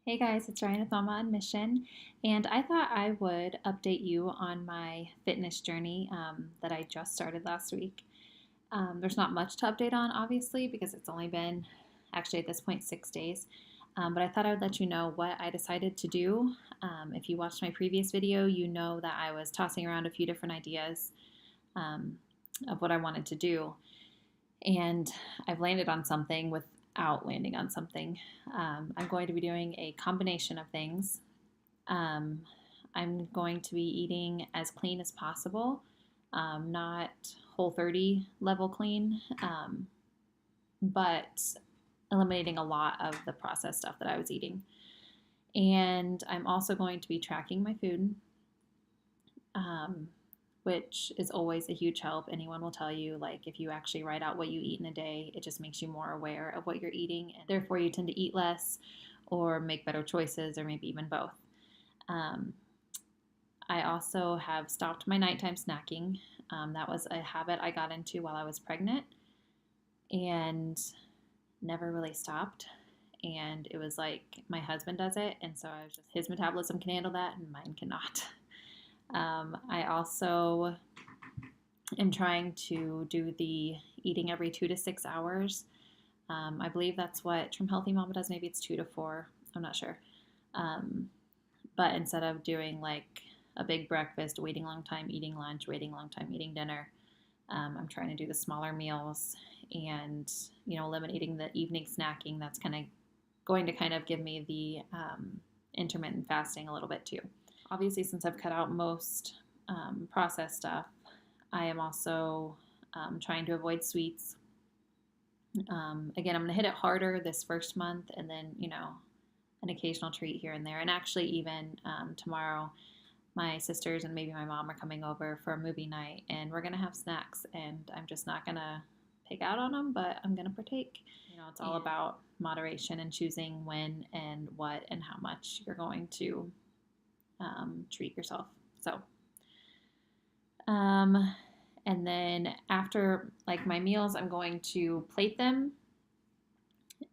Hey guys, it's Ryan with Mama on Mission, and I thought I would update you on my fitness journey that I just started last week. There's not much to update on, obviously, because it's only been actually at this point 6 days. But I thought I would let you know what I decided to do. If you watched my previous video, you know that I was tossing around a few different ideas um, of what I wanted to do, and I've landed on something without landing on something. I'm going to be doing a combination of things. Um, I'm going to be eating as clean as possible, not Whole 30 level clean, but eliminating a lot of the processed stuff that I was eating. And I'm also going to be tracking my food. Um, which is always a huge help. Anyone will tell you, like, if you actually write out what you eat in a day, it just makes you more aware of what you're eating, and therefore you tend to eat less or make better choices, or maybe even both. Um, I also have stopped my nighttime snacking. That was a habit I got into while I was pregnant and never really stopped. And it was like my husband does it, and so I was just, his metabolism can handle that, and mine cannot. I also am trying to do the eating every 2 to 6 hours. I believe that's what Trim Healthy Mama does. Maybe it's 2 to 4. I'm not sure. Um, but instead of doing like a big breakfast, waiting a long time, eating lunch, waiting a long time, eating dinner, I'm trying to do the smaller meals and, eliminating the evening snacking. That's kind of going to kind of give me the intermittent fasting a little bit too. Obviously, since I've cut out most processed stuff, I am also trying to avoid sweets. Again, I'm going to hit it harder this first month, and then, an occasional treat here and there. And actually, even tomorrow, my sisters and maybe my mom are coming over for a movie night, and we're going to have snacks. And I'm just not going to pick out on them, but I'm going to partake. It's all about moderation and choosing when and what and how much you're going to treat yourself. So, and then after like my meals, I'm going to plate them,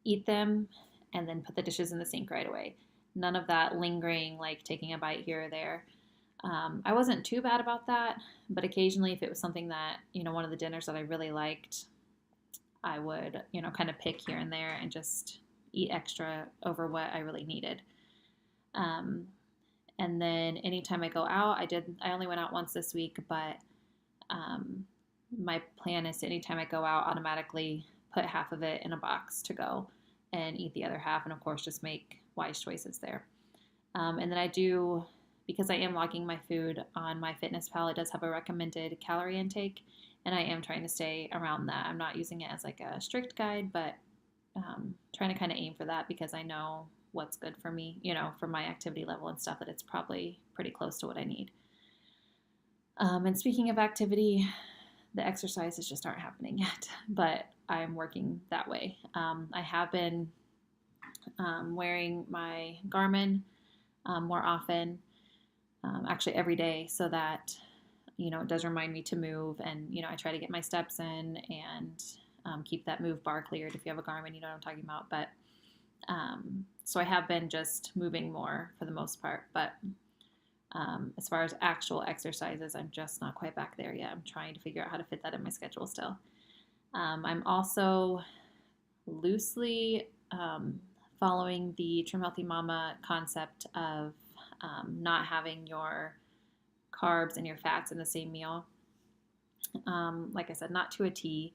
eat them, and then put the dishes in the sink right away. None of that lingering, like taking a bite here or there. I wasn't too bad about that, but occasionally, if it was something that, one of the dinners that I really liked, I would, kind of pick here and there and just eat extra over what I really needed. Um, and then anytime I go out, I only went out once this week, but um, my plan is to anytime I go out, automatically put half of it in a box to go and eat the other half, and of course, just make wise choices there. And then I do, because I am logging my food on MyFitnessPal, it does have a recommended calorie intake, and I am trying to stay around that. I'm not using it as like a strict guide, but trying to kind of aim for that because I know what's good for me, for my activity level and stuff, that it's probably pretty close to what I need. And speaking of activity, the exercises just aren't happening yet, but I'm working that way. I have been wearing my Garmin more often, actually every day, so that it does remind me to move, and I try to get my steps in and keep that move bar cleared. If you have a Garmin, you know what I'm talking about. But so I have been just moving more for the most part, but as far as actual exercises, I'm just not quite back there yet. I'm trying to figure out how to fit that in my schedule still. I'm also loosely following the Trim Healthy Mama concept of not having your carbs and your fats in the same meal. Like I said, not to a T,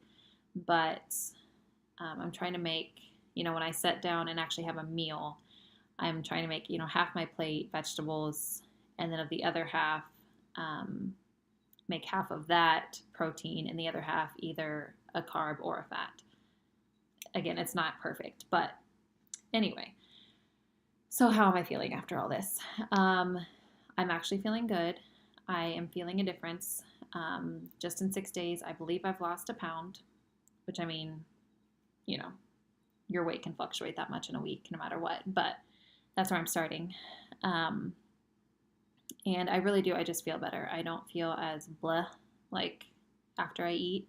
but I'm trying to make, when I sit down and actually have a meal, I'm trying to make, half my plate vegetables, and then of the other half, make half of that protein and the other half either a carb or a fat. Again, it's not perfect, but anyway. So how am I feeling after all this? I'm actually feeling good. I am feeling a difference. Just in 6 days, I believe I've lost a pound, which, I mean, your weight can fluctuate that much in a week no matter what, but that's where I'm starting. And I really do. I just feel better. I don't feel as blah like after I eat.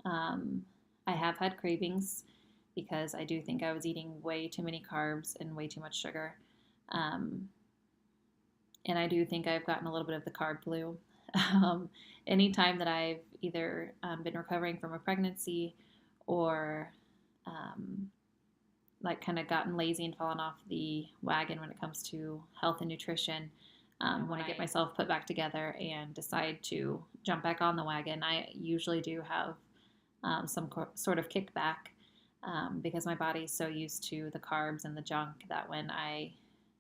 I have had cravings because I do think I was eating way too many carbs and way too much sugar. Um, and I do think I've gotten a little bit of the carb flu. Um, Anytime that I've either been recovering from a pregnancy or um, like kind of gotten lazy and fallen off the wagon when it comes to health and nutrition, when I get myself put back together and decide to jump back on the wagon, I usually do have sort of kickback because my body's so used to the carbs and the junk that when I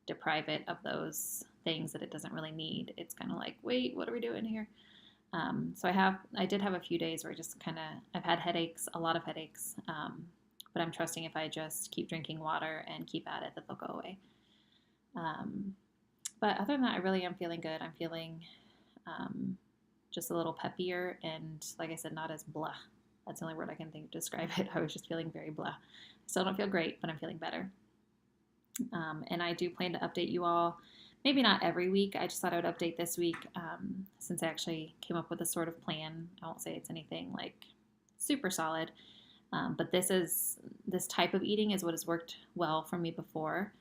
deprive it of those things that it doesn't really need, it's kind of like, wait, what are we doing here? So I did have a few days where I've had headaches, a lot of headaches, but I'm trusting if I just keep drinking water and keep at it that they'll go away. Um, but other than that, I really am feeling good. I'm feeling just a little peppier and, like I said, not as blah. That's the only word I can think to describe it. I was just feeling very blah. I still don't feel great, but I'm feeling better. And I do plan to update you all. Maybe not every week. I just thought I would update this week since I actually came up with a sort of plan. I won't say it's anything like super solid, but this type of eating is what has worked well for me before.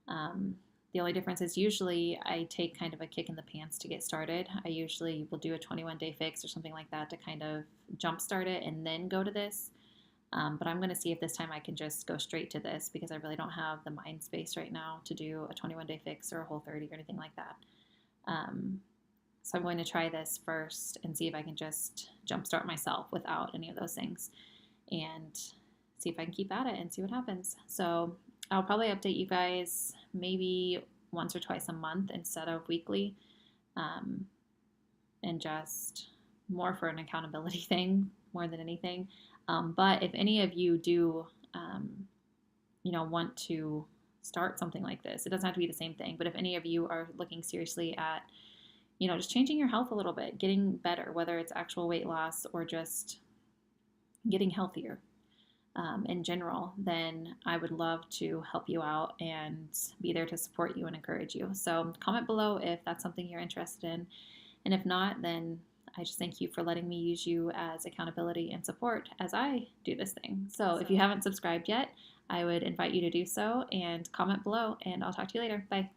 The only difference is usually I take kind of a kick in the pants to get started. I usually will do a 21-day fix or something like that to kind of jumpstart it and then go to this. But I'm going to see if this time I can just go straight to this because I really don't have the mind space right now to do a 21-day fix or a Whole30 or anything like that. So I'm going to try this first and see if I can just jumpstart myself without any of those things and see if I can keep at it and see what happens. So I'll probably update you guys maybe once or twice a month instead of weekly, and just more for an accountability thing more than anything. But if any of you do, want to start something like this, it doesn't have to be the same thing. But if any of you are looking seriously at, just changing your health a little bit, getting better, whether it's actual weight loss or just getting healthier in general, then I would love to help you out and be there to support you and encourage you. So comment below if that's something you're interested in. And if not, then I just thank you for letting me use you as accountability and support as I do this thing. So if you haven't subscribed yet, I would invite you to do so and comment below, and I'll talk to you later. Bye.